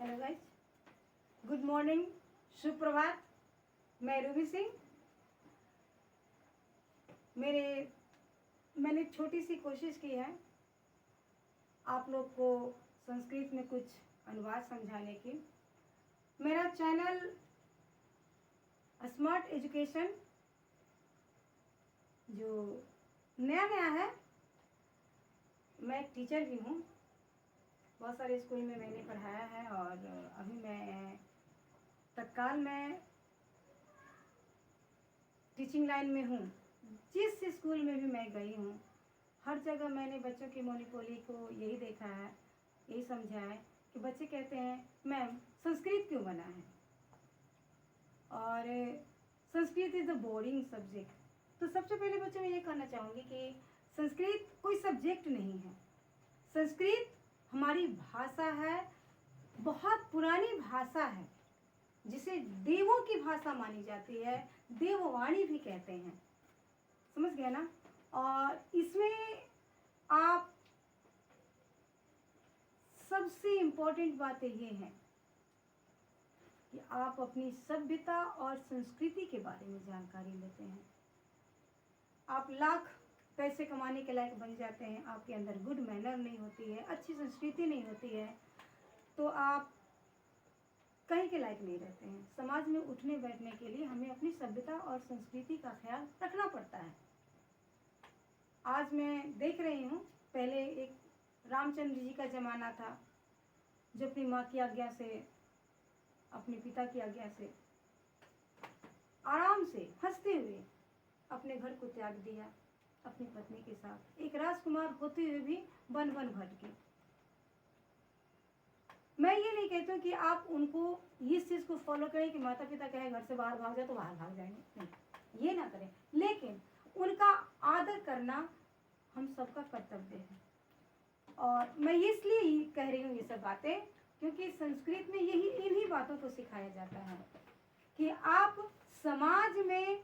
Hello guys, good morning, सुप्रभात। मैं Ruby Singh. मैंने छोटी सी कोशिश की है आप लोग को संस्कृत में कुछ अनुवाद समझाने की। मेरा चैनल स्मार्ट एजुकेशन जो नया है, मैं टीचर भी हूँ। बहुत सारे स्कूल में मैंने पढ़ाया है और अभी मैं तत्काल में टीचिंग लाइन में हूँ। जिस स्कूल में भी मैं गई हूँ, हर जगह मैंने बच्चों की मोनोपोली को यही देखा है, यही समझा है कि बच्चे कहते हैं मैम संस्कृत क्यों बना है, और Sanskrit is a boring subject. तो सबसे पहले बच्चों में ये कहना चाहूँगी कि संस्कृत कोई सब्जेक्ट नहीं है। संस्कृत हमारी भाषा है, बहुत पुरानी भाषा है, जिसे देवों की भाषा मानी जाती है, देववाणी भी कहते हैं। समझ गया ना। और इसमें आप सबसे इम्पोर्टेंट बातें ये हैं कि आप अपनी सभ्यता और संस्कृति के बारे में जानकारी लेते हैं। आप लाख पैसे कमाने के लायक बन जाते हैं, आपके अंदर गुड मैनर नहीं होती है, अच्छी संस्कृति नहीं होती है, तो आप कहीं के लायक नहीं रहते हैं। समाज में उठने बैठने के लिए हमें अपनी सभ्यता और संस्कृति का ख्याल रखना पड़ता है। आज मैं देख रही हूँ, पहले एक रामचंद्र जी का ज़माना था, जो अपनी माँ की आज्ञा से, अपने पिता की आज्ञा से आराम से हंसते हुए अपने घर को त्याग दिया अपनी पत्नी के साथ। एक राजकुमार होते हुए भी वन वन भटके। मैं ये नहीं कहती हूँ कि आप उनको इस चीज़ को फॉलो करें कि माता पिता कहे घर से बाहर भाग जाए तो बाहर भाग जाएंगे, नहीं, ये ना करें। लेकिन उनका आदर करना हम सबका कर्तव्य है। और मैं इसलिए ही कह रही हूँ ये सब बातें, क्योंकि संस्कृत में यही इन्हीं बातों को सिखाया जाता है कि आप समाज में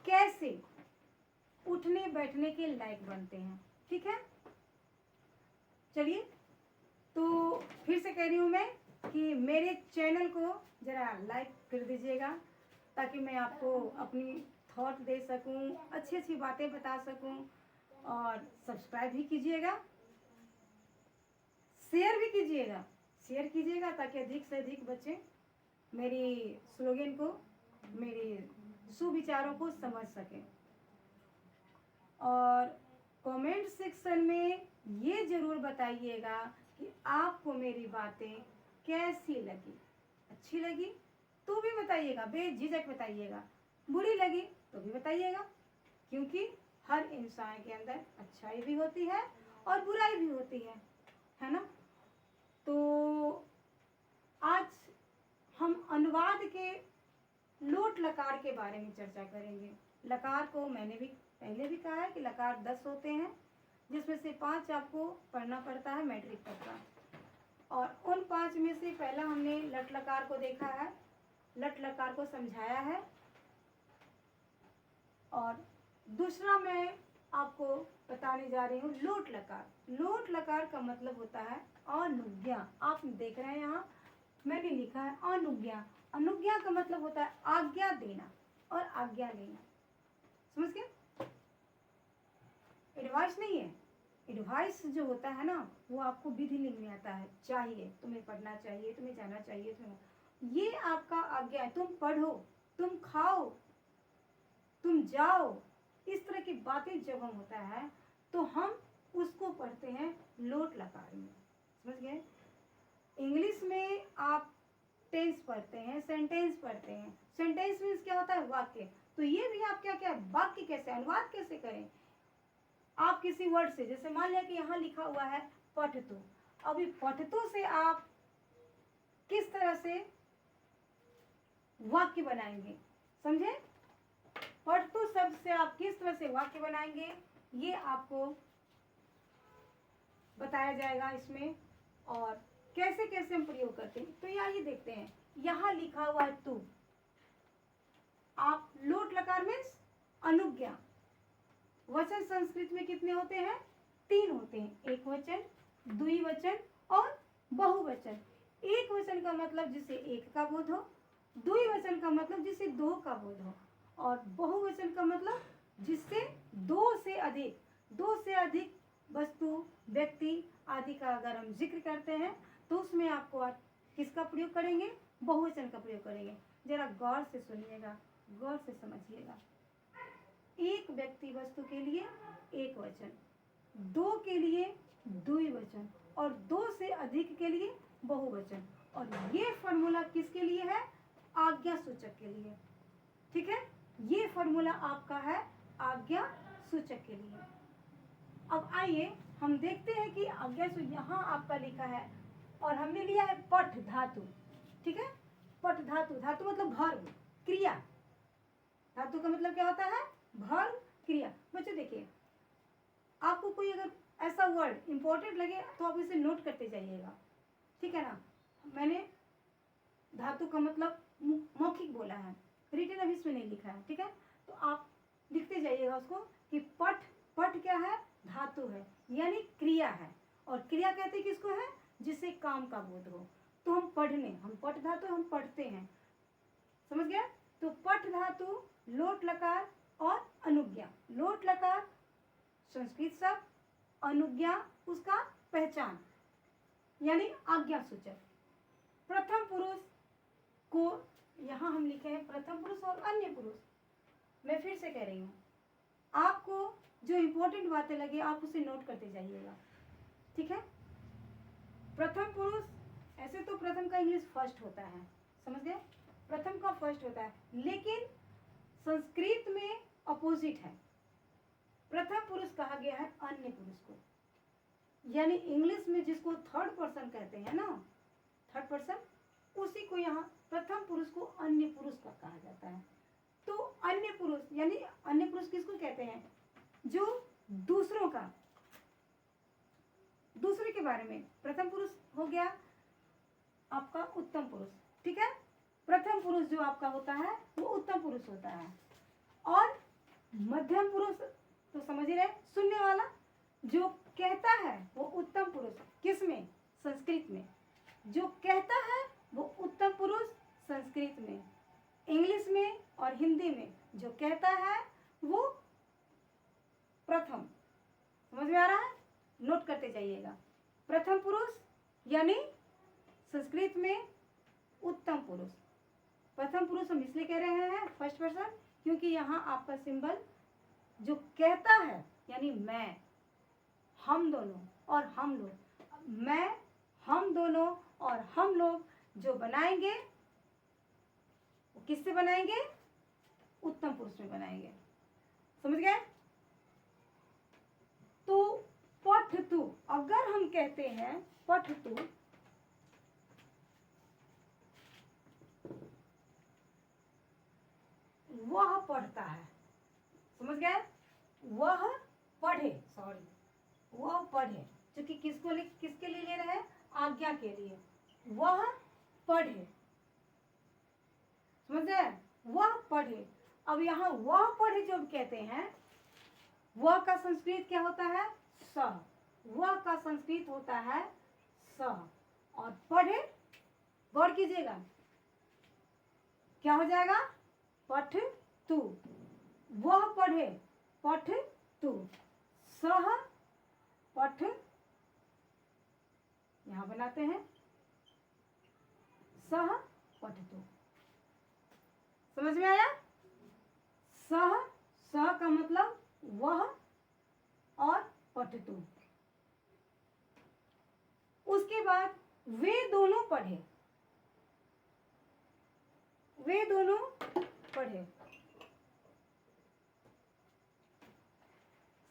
कैसे उठने बैठने के लायक बनते हैं। ठीक है, चलिए। तो फिर से कह रही हूँ मैं कि मेरे चैनल को ज़रा लाइक कर दीजिएगा, ताकि मैं आपको अपनी थॉट दे सकूँ, अच्छी अच्छी बातें बता सकूँ। और सब्सक्राइब भी कीजिएगा, शेयर भी कीजिएगा, ताकि अधिक से अधिक बच्चे मेरी स्लोगन को, मेरे सुविचारों को समझ सकें। और कमेंट सेक्शन में ये ज़रूर बताइएगा कि आपको मेरी बातें कैसी लगी। अच्छी लगी तो भी बताइएगा, बेझिझक बताइएगा। बुरी लगी तो भी बताइएगा, क्योंकि हर इंसान के अंदर अच्छाई भी होती है और बुराई भी होती है ना। तो आज हम अनुवाद के लोट लकार के बारे में चर्चा करेंगे। लकार को मैंने भी पहले भी कहा है कि लकार 10 होते हैं, जिसमें से 5 आपको पढ़ना पड़ता है मैट्रिक तक का। और उन 5 में से पहला हमने लट लकार को देखा है, लट लकार को समझाया है। और दूसरा मैं आपको बताने जा रही हूँ लोट लकार। लोट लकार का मतलब होता है अनुज्ञा। आप देख रहे हैं यहाँ मैंने लिखा है अनुज्ञा। अनुज्ञा का मतलब होता है आज्ञा देना और आज्ञा लेना। समझ गए? एडवाइस नहीं है। एडवाइस जो होता है ना, वो आपको विधि लिंग में आता है, चाहिए, तुम्हें पढ़ना चाहिए, तुम्हें जाना चाहिए, तुम्हें, ये आपका आज्ञा है। तुम पढ़ो, तुम खाओ, तुम जाओ, इस तरह की बातें जब हम होता है तो हम उसको पढ़ते हैं लोट लकार में। समझ गए? इंग्लिश में आप टेंस पढ़ते हैं, सेंटेंस पढ़ते हैं। सेंटेंस मीन्स क्या होता है? वाक्य। तो ये भी आप क्या क्या वाक्य कैसे, अनुवाद कैसे करें? आप किसी वर्ड से, जैसे मान लिया कि यहाँ लिखा हुआ है पठतु, अभी पठतु से आप किस तरह से वाक्य बनाएंगे? समझे? पठतु शब्द से आप किस तरह से वाक्य बनाएंगे, ये आपको बताया जाएगा इसमें, और कैसे कैसे हम प्रयोग करते हैं। तो आइए देखते हैं। यहाँ लिखा हुआ है तू, आप लोट लकार मीन्स अनुज्ञा। वचन संस्कृत में कितने होते हैं? 3 होते हैं, एक वचन, द्विवचन और बहुवचन। एक वचन का मतलब जिससे एक का बोध हो, द्विवचन का मतलब जिससे दो का बोध हो, और बहुवचन का मतलब जिससे दो से अधिक वस्तु, व्यक्ति आदि का अगर हम जिक्र करते हैं तो उसमें आपको किसका प्रयोग करेंगे? बहुवचन का प्रयोग करेंगे। जरा गौर से सुनिएगा, गौर से समझिएगा। एक व्यक्ति वस्तु के लिए एक वचन, दो के लिए द्विवचन और दो से अधिक के लिए बहुवचन। और ये फॉर्मूला किसके लिए है? आज्ञा सूचक के लिए। ठीक है, ये फॉर्मूला आपका है आज्ञा सूचक के लिए। अब आइए हम देखते हैं कि आज्ञा सूचक यहाँ आपका लिखा है और हमने लिया है पठ धातु। ठीक है, पठ धातु, धातु मतलब भर्व, क्रिया। धातु का मतलब क्या होता है? भर्व, क्रिया। बच्चों देखिए, आपको कोई अगर ऐसा वर्ड इंपॉर्टेंट लगे तो आप इसे नोट करते जाइएगा। ठीक है ना, मैंने धातु का मतलब मौखिक बोला है, रिटन अभी इसमें नहीं लिखा है। ठीक है, तो आप लिखते जाइएगा उसको कि पठ, पठ क्या है? धातु है, यानी क्रिया है। और क्रिया कहते हैं किसको है? जिससे काम का बोध हो। तो हम पढ़ने, हम पठ धातु हम पढ़ते हैं, समझ गया? तो पठ धातु लोट लकार और अनुज्ञा। लोट लकार संस्कृत शब्द, अनुज्ञा उसका पहचान यानी आज्ञा सूचक। प्रथम पुरुष को यहाँ हम लिखे हैं प्रथम पुरुष और अन्य पुरुष। मैं फिर से कह रही हूँ, आपको जो इंपॉर्टेंट बातें लगी आप उसे नोट करते जाइएगा। ठीक है, प्रथम पुरुष, ऐसे तो प्रथम का इंग्लिश फर्स्ट होता है, समझ गए? प्रथम का फर्स्ट होता है, लेकिन संस्कृत में अपोजिट है। प्रथम पुरुष कहा गया है अन्य पुरुष को, यानी इंग्लिश में जिसको थर्ड पर्सन कहते हैं ना, थर्ड पर्सन, उसी को यहाँ प्रथम पुरुष को अन्य पुरुष का कहा जाता है। तो अन्य पुरुष यानी अन्य पुरुष किसको कहते हैं? जो दूसरों का, दूसरे के बारे में। प्रथम पुरुष हो गया आपका उत्तम पुरुष। ठीक है, प्रथम पुरुष जो आपका होता है वो उत्तम पुरुष होता है। और मध्यम पुरुष तो समझ ही रहे, सुनने वाला, जो कहता है वो उत्तम पुरुष। किस में? संस्कृत में। जो कहता है वो उत्तम पुरुष संस्कृत में। इंग्लिश में और हिंदी में जो कहता है वो प्रथम। समझ में आ रहा है? नोट करते जाइएगा। प्रथम पुरुष यानी संस्कृत में उत्तम पुरुष। प्रथम पुरुष हम इसलिए कह रहे हैं फर्स्ट पर्सन, क्योंकि यहाँ आपका सिंबल जो कहता है यानी मैं, हम दोनों और हम लोग, मैं, हम दोनों और हम लोग जो बनाएंगे वो किससे बनाएंगे? उत्तम पुरुष में बनाएंगे। समझ गए? तो पठतु, अगर हम कहते हैं पठतु, वह पढ़ता है। समझ गए? वह पढ़े, सॉरी, वह पढ़े, क्योंकि किसके लिए ले रहे हैं? आज्ञा के लिए। वह पढ़े, समझ गए? वह पढ़े। अब यहाँ वह पढ़े जो कहते हैं, वह का संस्कृत क्या होता है? सह। वह का संस्कृत होता है सह। और पढ़े, गौर कीजिएगा, क्या हो जाएगा? पठ तू। वह पढ़े, पठ तू। सह पठ, यहां बनाते हैं सह पठ तू। समझ में आया? सह, सह का मतलब वह और पठ तू। उसके बाद वे दोनों पढ़े, वे दोनों पढ़े।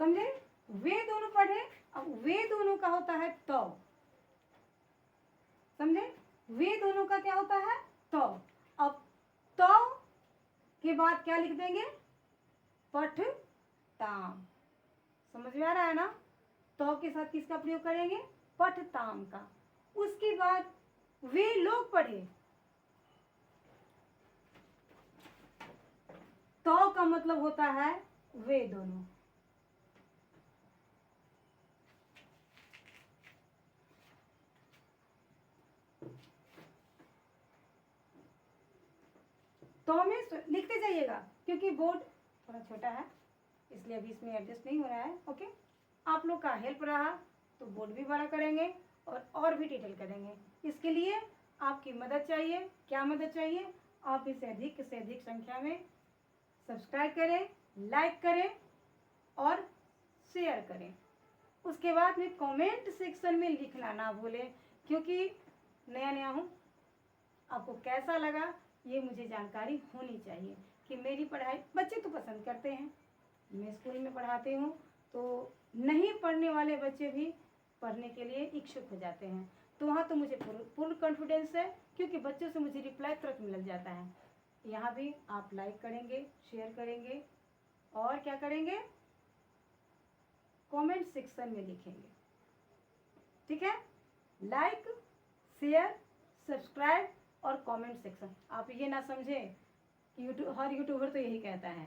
समझे? वे दोनों पढ़े। अब वे दोनों का होता है तो। समझे? वे दोनों का क्या होता है? तो। अब तो के बाद क्या लिख देंगे? पठ ताम। समझ में आ रहा है ना? तो के साथ किसका प्रयोग करेंगे? पठ ताम का। उसके बाद वे लोग पढ़े। तो का मतलब होता है वे दोनों। तो मीन्स लिखते जाइएगा, क्योंकि बोर्ड थोड़ा छोटा है इसलिए अभी इसमें एडजस्ट नहीं हो रहा है। ओके, आप लोग का हेल्प रहा तो बोर्ड भी बड़ा करेंगे और भी डिटेल करेंगे। इसके लिए आपकी मदद चाहिए। क्या मदद चाहिए? आप इसे अधिक से अधिक संख्या में सब्सक्राइब करें, लाइक करें और शेयर करें। उसके बाद में कमेंट सेक्शन में लिखना ना भूलें, क्योंकि नया नया हूँ, आपको कैसा लगा ये मुझे जानकारी होनी चाहिए कि मेरी पढ़ाई बच्चे तो पसंद करते हैं। मैं स्कूल में पढ़ाती हूँ तो नहीं पढ़ने वाले बच्चे भी पढ़ने के लिए इच्छुक हो जाते हैं, तो वहाँ तो मुझे पूर्ण कॉन्फिडेंस है, क्योंकि बच्चों से मुझे रिप्लाई तुरंत मिल जाता है। यहाँ भी आप लाइक करेंगे, शेयर करेंगे और क्या करेंगे? कमेंट सेक्शन में लिखेंगे। ठीक है? लाइक, शेयर, सब्सक्राइब और कमेंट सेक्शन। आप ये ना समझें कि हर यूट्यूबर तो यही कहता है,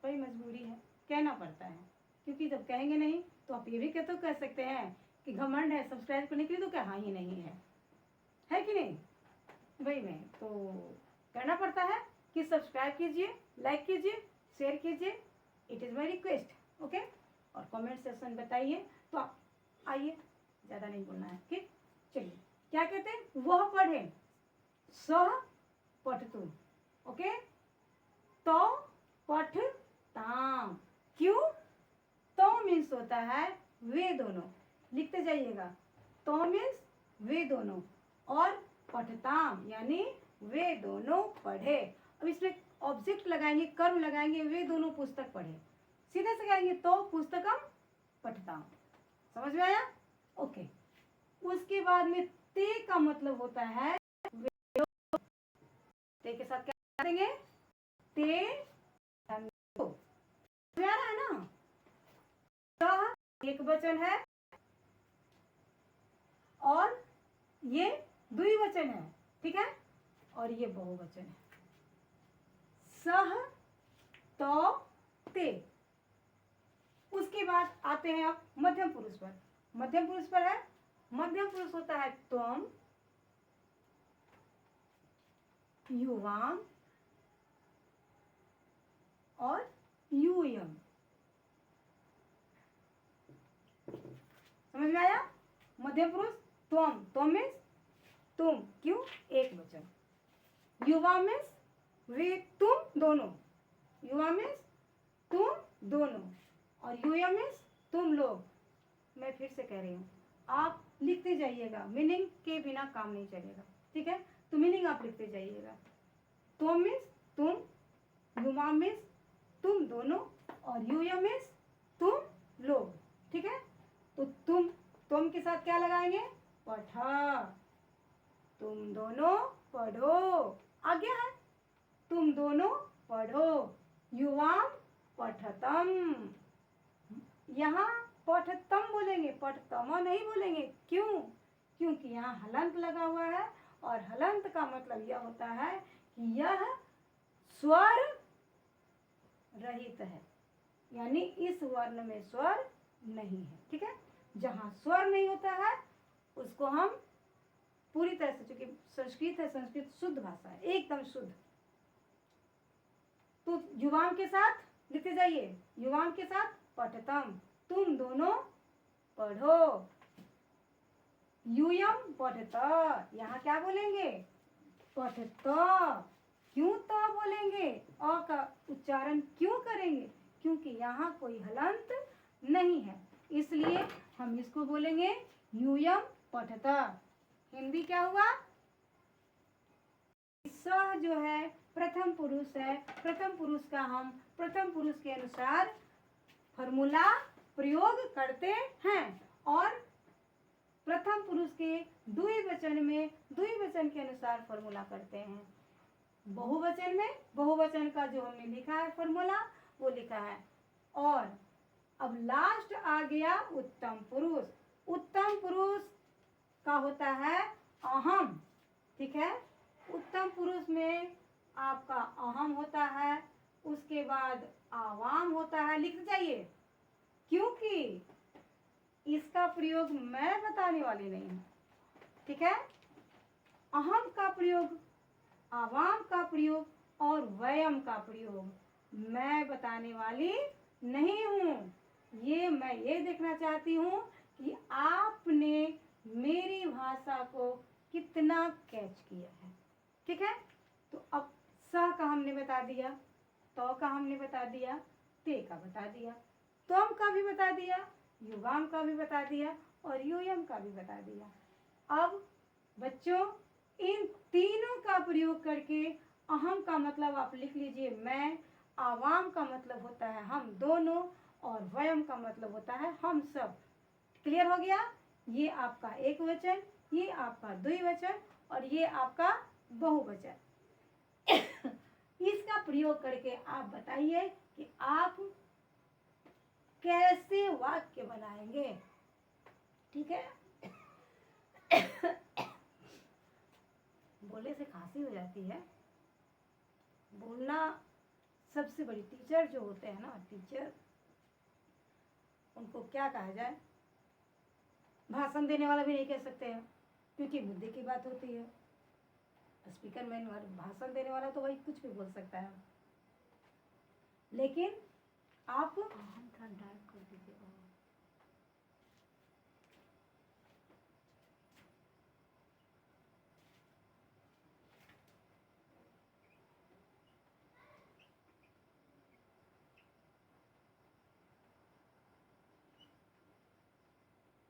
भाई मजबूरी है, कहना पड़ता है, क्योंकि जब कहेंगे नहीं तो आप ये भी कह सकते हैं कि घमंड है सब्सक्राइब करने के लिए, तो क्या हाँ ही नहीं है कि नहीं? भाई मैं तो करना पड़ता है कि सब्सक्राइब कीजिए, लाइक कीजिए, शेयर कीजिए, it is my request. Okay, और कमेंट सेक्शन बताइए। तो आप आइए, ज़्यादा नहीं बोलना है। ठीक, चलिए, क्या कहते हैं? वह पढ़े सह पठतु। ओके, तो पठताम। क्यों? तो मीन्स होता है वे दोनों, लिखते जाइएगा। तो मीन्स वे दोनों और पठताम यानी वे दोनों पढ़े। अब इसमें ऑब्जेक्ट लगाएंगे, कर्म लगाएंगे, वे दोनों पुस्तक पढ़े। सीधे से कहेंगे तो पुस्तकम पठताम। समझ में आया? ओके, उसके बाद में ते का मतलब होता है वे। ते के साथ क्या करेंगे? ते आ रहा है ना? एक वचन है और ये द्विवचन है। ठीक है? और ये बहुवचन है। सह, तो, ते। उसके बाद आते हैं आप मध्यम पुरुष पर। मध्यम पुरुष पर है, मध्यम पुरुष होता है त्वम, युवाम और यूयम। समझ में आया? मध्यम पुरुष त्वम, त्वम मीन्स तुम, क्यों? एक वचन। युवा मीन्स वे, तुम दोनों। युवा मीन्स तुम दोनों और यूयम मीन्स तुम लोग। मैं फिर से कह रही हूँ, आप लिखते जाइएगा, मीनिंग के बिना काम नहीं चलेगा। ठीक है? तो मीनिंग आप लिखते जाइएगा। तुम मीन्स तुम, युवा मीन्स तुम दोनों और यूयम मीन्स तुम लोग। ठीक है? तो तुम के साथ क्या लगाएंगे? पढ़ा। तुम दोनों पढ़ो, आ गया है। तुम दोनों पढ़ो। युवाम पठतम। यहाँ पठतम बोलेंगे, पठतम नहीं बोलेंगे। क्यों? क्योंकि यहाँ हलंत लगा हुआ है और हलंत का मतलब यह होता है कि यह स्वर रहित है, यानी इस वर्ण में स्वर नहीं है। ठीक है? जहाँ स्वर नहीं होता है उसको हम पूरी तरह से, चूंकि संस्कृत है, संस्कृत शुद्ध भाषा है, एकदम शुद्ध। तो युवाम के साथ लिखते जाइए, युवाम के साथ पठतम, तुम दोनों पढ़ो। यूयम पठता, यहाँ क्या बोलेंगे? पठता। क्यों तो बोलेंगे? अ का उच्चारण क्यों करेंगे? क्योंकि यहाँ कोई हलंत नहीं है, इसलिए हम इसको बोलेंगे यूयम पठता। हिंदी क्या हुआ? सह जो है प्रथम पुरुष है, प्रथम पुरुष का हम प्रथम पुरुष के अनुसार फॉर्मूला प्रयोग करते हैं और प्रथम पुरुष के द्विवचन में द्विवचन के अनुसार फॉर्मूला करते हैं। बहुवचन में बहुवचन का जो हमने लिखा है फॉर्मूला वो लिखा है। और अब लास्ट आ गया उत्तम पुरुष। उत्तम पुरुष का होता है अहम। ठीक है? उत्तम पुरुष में आपका अहम होता है, उसके बाद आवाम होता है। लिख जाइए, क्योंकि इसका प्रयोग मैं बताने वाली नहीं हूँ। ठीक है? अहम का प्रयोग, आवाम का प्रयोग और वयम का प्रयोग मैं बताने वाली नहीं हूँ। मैं ये देखना चाहती हूँ कि आपने मेरी भाषा को कितना कैच किया है। ठीक है, तो अब स का हमने बता दिया, तो का हमने बता दिया, ते का बता दिया, त्वम का भी बता दिया, युगाम का भी बता दिया और यूयम का भी बता दिया। अब बच्चों इन तीनों का प्रयोग करके अहम का मतलब आप लिख लीजिए मैं, आवाम का मतलब होता है हम दोनों और वयम का मतलब होता है हम सब। क्लियर हो गया? ये आपका एक वचन, ये आपका द्विवचन और ये आपका बहुवचन। इसका प्रयोग करके आप बताइए कि आप कैसे वाक्य बनाएंगे। ठीक है, बोलने से खांसी हो जाती है। बोलना सबसे बड़ी टीचर जो होते हैं ना, टीचर उनको क्या कहा जाए, भाषण देने वाला भी नहीं कह सकते हैं क्योंकि मुद्दे की बात होती है। स्पीकर मैन भाषण देने वाला तो वही कुछ भी बोल सकता है, लेकिन आप हम ठंडा कर दीजिए।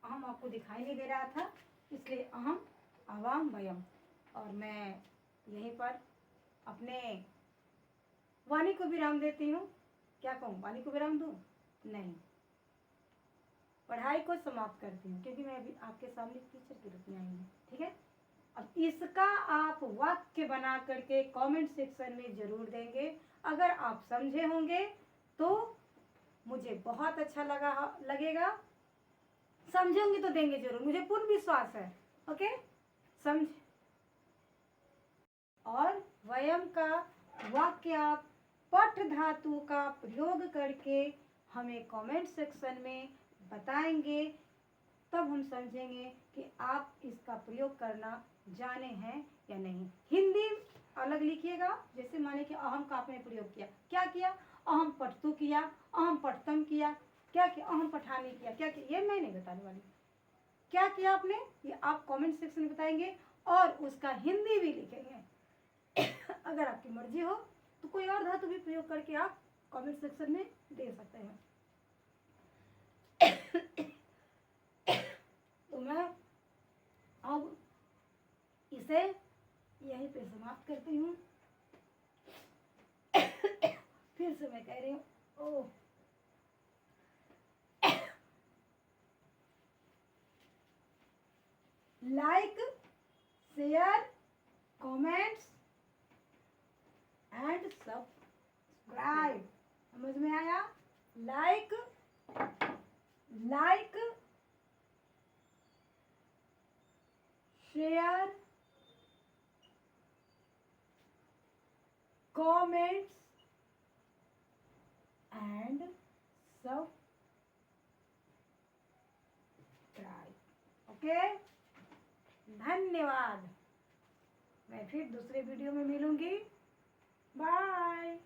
अहम आपको दिखाई नहीं दे रहा था, इसलिए अहम, आवाम, वयम। और मैं यहीं पर अपने वाणी को विराम देती हूँ। क्या कहूँ, वाणी को विराम दूँ? नहीं, पढ़ाई को समाप्त करती हूँ क्योंकि मैं अभी आपके सामने टीचर के रूप में आई हूँ। ठीक है, अब इसका आप वाक्य बना करके कमेंट सेक्शन में जरूर देंगे। अगर आप समझे होंगे तो मुझे बहुत अच्छा लगेगा। समझेंगे तो देंगे जरूर, मुझे पूर्ण विश्वास है। ओके, समझ। और वयम का वाक्य आप पठ धातु का प्रयोग करके हमें कमेंट सेक्शन में बताएंगे, तब हम समझेंगे कि आप इसका प्रयोग करना जाने हैं या नहीं। हिंदी अलग लिखिएगा, जैसे माने कि अहम का आपने प्रयोग किया, क्या किया? अहम पठतु किया, अहम पठतम किया, क्या किया? अहम पठानी किया, क्या किया? ये मैं नहीं बताने वाली। क्या किया आपने, ये आप कमेंट सेक्शन में बताएंगे और उसका हिंदी भी लिखेंगे। अगर आपकी मर्जी हो तो कोई और धातु भी प्रयोग करके आप कमेंट सेक्शन में दे सकते हैं। तो मैं अब इसे यहीं पे समाप्त करती हूँ। फिर से मैं कह रही हूँ, oh, like, share, comments and subscribe. समझ में आया? Like, share, comments and subscribe. Okay, धन्यवाद। मैं फिर दूसरे वीडियो में मिलूंगी। बाय।